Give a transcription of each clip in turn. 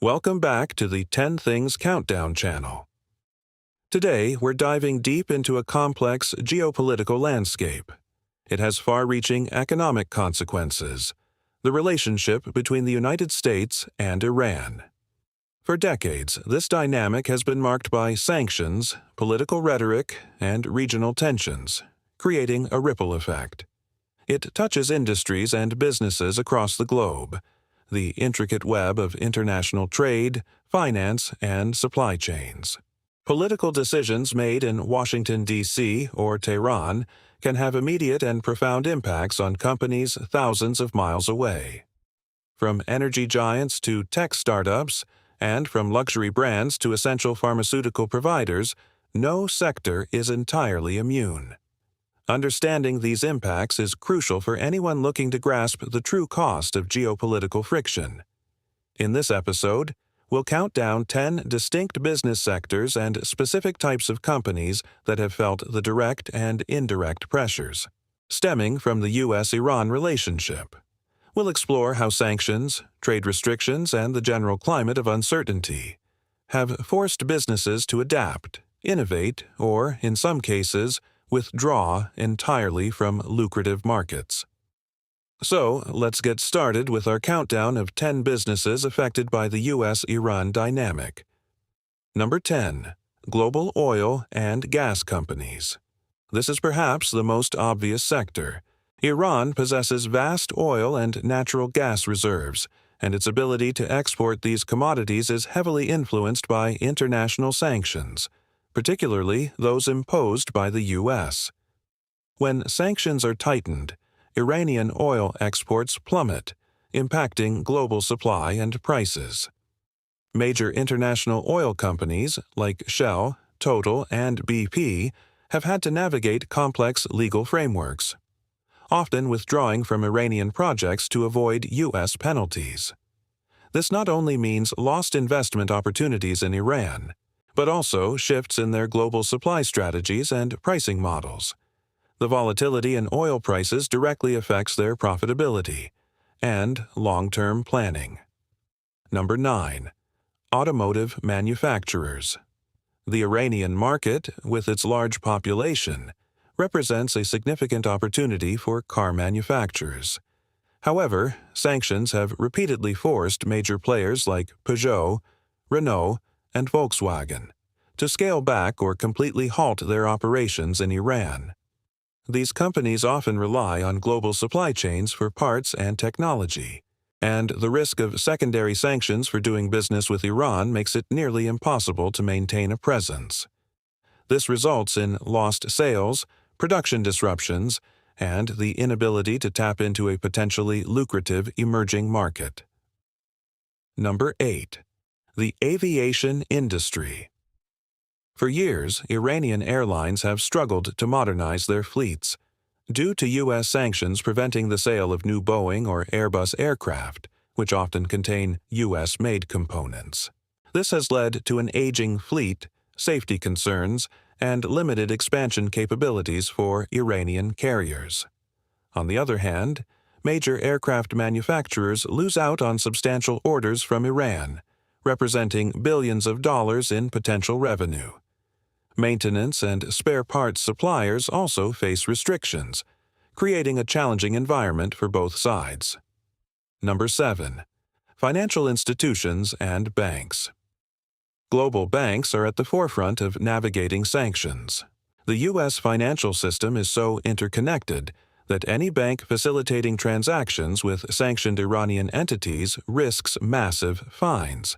Welcome back to the 10 Things Countdown channel. Today, we're diving deep into a complex geopolitical landscape. It has far-reaching economic consequences, the relationship between the United States and Iran. For decades, this dynamic has been marked by sanctions, political rhetoric, and regional tensions, creating a ripple effect. It touches industries and businesses across the globe, the intricate web of international trade, finance, and supply chains. Political decisions made in Washington, D.C. or Tehran can have immediate and profound impacts on companies thousands of miles away. From energy giants to tech startups, and from luxury brands to essential pharmaceutical providers, no sector is entirely immune. Understanding these impacts is crucial for anyone looking to grasp the true cost of geopolitical friction. In this episode, we'll count down 10 distinct business sectors and specific types of companies that have felt the direct and indirect pressures, stemming from the U.S.-Iran relationship. We'll explore how sanctions, trade restrictions, and the general climate of uncertainty have forced businesses to adapt, innovate, or, in some cases, withdraw entirely from lucrative markets. So, let's get started with our countdown of 10 businesses affected by the U.S.-Iran dynamic. Number 10. Global oil and gas companies. This is perhaps the most obvious sector. Iran possesses vast oil and natural gas reserves, and its ability to export these commodities is heavily influenced by international sanctions, particularly those imposed by the U.S. When sanctions are tightened, Iranian oil exports plummet, impacting global supply and prices. Major international oil companies like Shell, Total, and BP have had to navigate complex legal frameworks, often withdrawing from Iranian projects to avoid U.S. penalties. This not only means lost investment opportunities in Iran, but also shifts in their global supply strategies and pricing models. The volatility in oil prices directly affects their profitability and long-term planning. Number 9. Automotive manufacturers. The Iranian market, with its large population, represents a significant opportunity for car manufacturers. However, sanctions have repeatedly forced major players like Peugeot, Renault, and Volkswagen to scale back or completely halt their operations in Iran. These companies often rely on global supply chains for parts and technology, and the risk of secondary sanctions for doing business with Iran makes it nearly impossible to maintain a presence. This results in lost sales, production disruptions, and the inability to tap into a potentially lucrative emerging market. Number 8. The aviation industry. For years, Iranian airlines have struggled to modernize their fleets, due to U.S. sanctions preventing the sale of new Boeing or Airbus aircraft, which often contain U.S.-made components. This has led to an aging fleet, safety concerns, and limited expansion capabilities for Iranian carriers. On the other hand, major aircraft manufacturers lose out on substantial orders from Iran, representing billions of dollars in potential revenue. Maintenance and spare parts suppliers also face restrictions, creating a challenging environment for both sides. Number 7. Financial institutions and banks. Global banks are at the forefront of navigating sanctions. The U.S. financial system is so interconnected that any bank facilitating transactions with sanctioned Iranian entities risks massive fines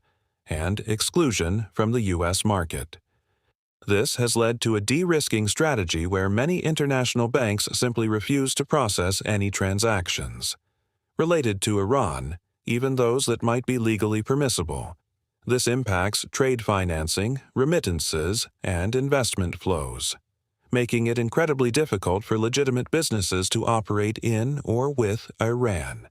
and exclusion from the U.S. market. This has led to a de-risking strategy where many international banks simply refuse to process any transactions related to Iran, even those that might be legally permissible. This impacts trade financing, remittances, and investment flows, making it incredibly difficult for legitimate businesses to operate in or with Iran.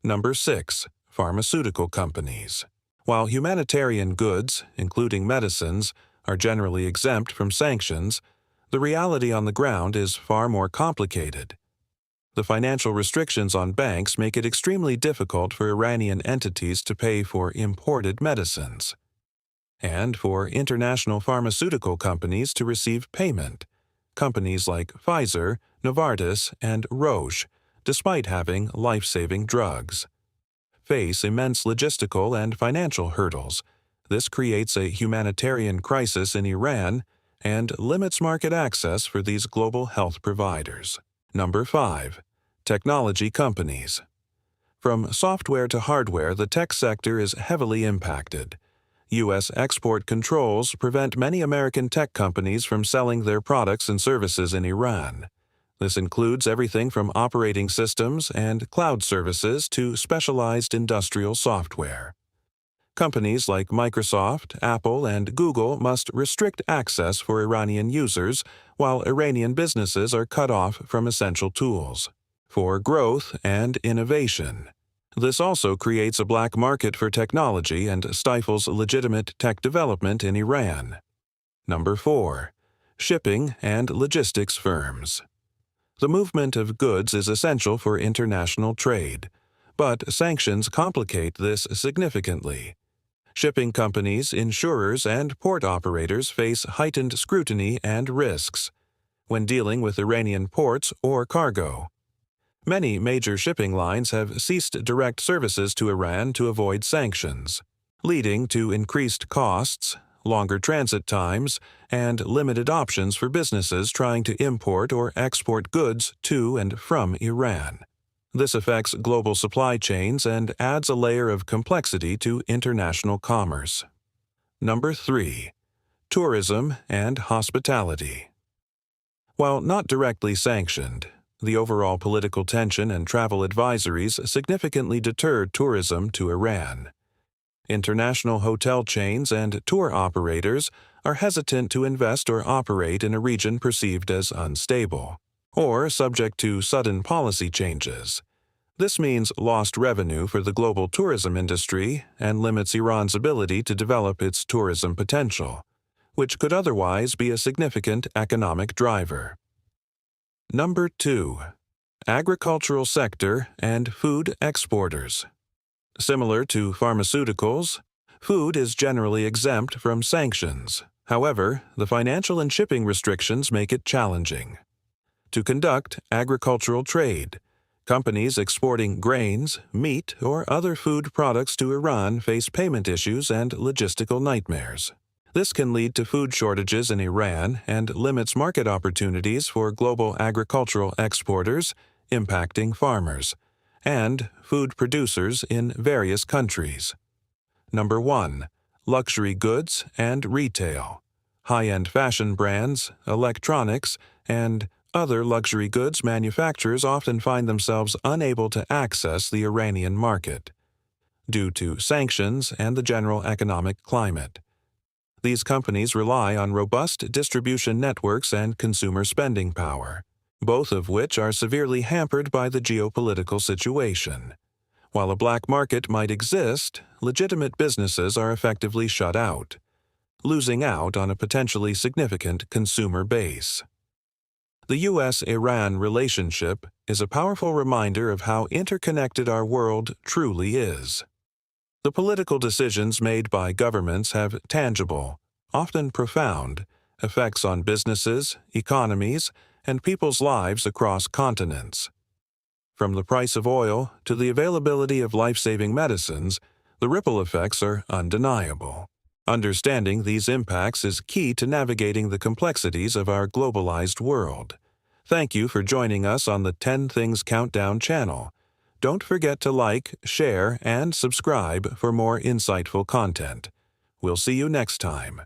Number 6. Pharmaceutical companies. While humanitarian goods, including medicines, are generally exempt from sanctions, the reality on the ground is far more complicated. The financial restrictions on banks make it extremely difficult for Iranian entities to pay for imported medicines, and for international pharmaceutical companies to receive payment. Companies like Pfizer, Novartis, and Roche, despite having life-saving drugs, face immense logistical and financial hurdles. This creates a humanitarian crisis in Iran and limits market access for these global health providers. Number 5. Technology companies. From software to hardware, the tech sector is heavily impacted. U.S. export controls prevent many American tech companies from selling their products and services in Iran. This includes everything from operating systems and cloud services to specialized industrial software. Companies like Microsoft, Apple, and Google must restrict access for Iranian users, while Iranian businesses are cut off from essential tools. For growth and innovation. This also creates a black market for technology and stifles legitimate tech development in Iran. Number 4. Shipping and logistics firms. The movement of goods is essential for international trade, but sanctions complicate this significantly. Shipping companies, insurers, and port operators face heightened scrutiny and risks when dealing with Iranian ports or cargo. Many major shipping lines have ceased direct services to Iran to avoid sanctions, leading to increased costs, longer transit times, and limited options for businesses trying to import or export goods to and from Iran. This affects global supply chains and adds a layer of complexity to international commerce. Number 3. Tourism and hospitality. While not directly sanctioned, the overall political tension and travel advisories significantly deterred tourism to Iran. International hotel chains and tour operators are hesitant to invest or operate in a region perceived as unstable, or subject to sudden policy changes. This means lost revenue for the global tourism industry and limits Iran's ability to develop its tourism potential, which could otherwise be a significant economic driver. Number 2. Agricultural sector and food exporters. Similar to pharmaceuticals, food is generally exempt from sanctions. However, the financial and shipping restrictions make it challenging. To conduct agricultural trade, companies exporting grains, meat, or other food products to Iran face payment issues and logistical nightmares. This can lead to food shortages in Iran and limits market opportunities for global agricultural exporters, impacting farmers and food producers in various countries. Number 1. Luxury goods and retail. High-end fashion brands, electronics, and other luxury goods manufacturers often find themselves unable to access the Iranian market due to sanctions and the general economic climate. These companies rely on robust distribution networks and consumer spending power, both of which are severely hampered by the geopolitical situation. While a black market might exist, legitimate businesses are effectively shut out, losing out on a potentially significant consumer base. The U.S.-Iran relationship is a powerful reminder of how interconnected our world truly is. The political decisions made by governments have tangible, often profound, effects on businesses, economies, and people's lives across continents. From the price of oil to the availability of life-saving medicines, the ripple effects are undeniable. Understanding these impacts is key to navigating the complexities of our globalized world. Thank you for joining us on the 10 Things Countdown channel. Don't forget to like, share, and subscribe for more insightful content. We'll see you next time.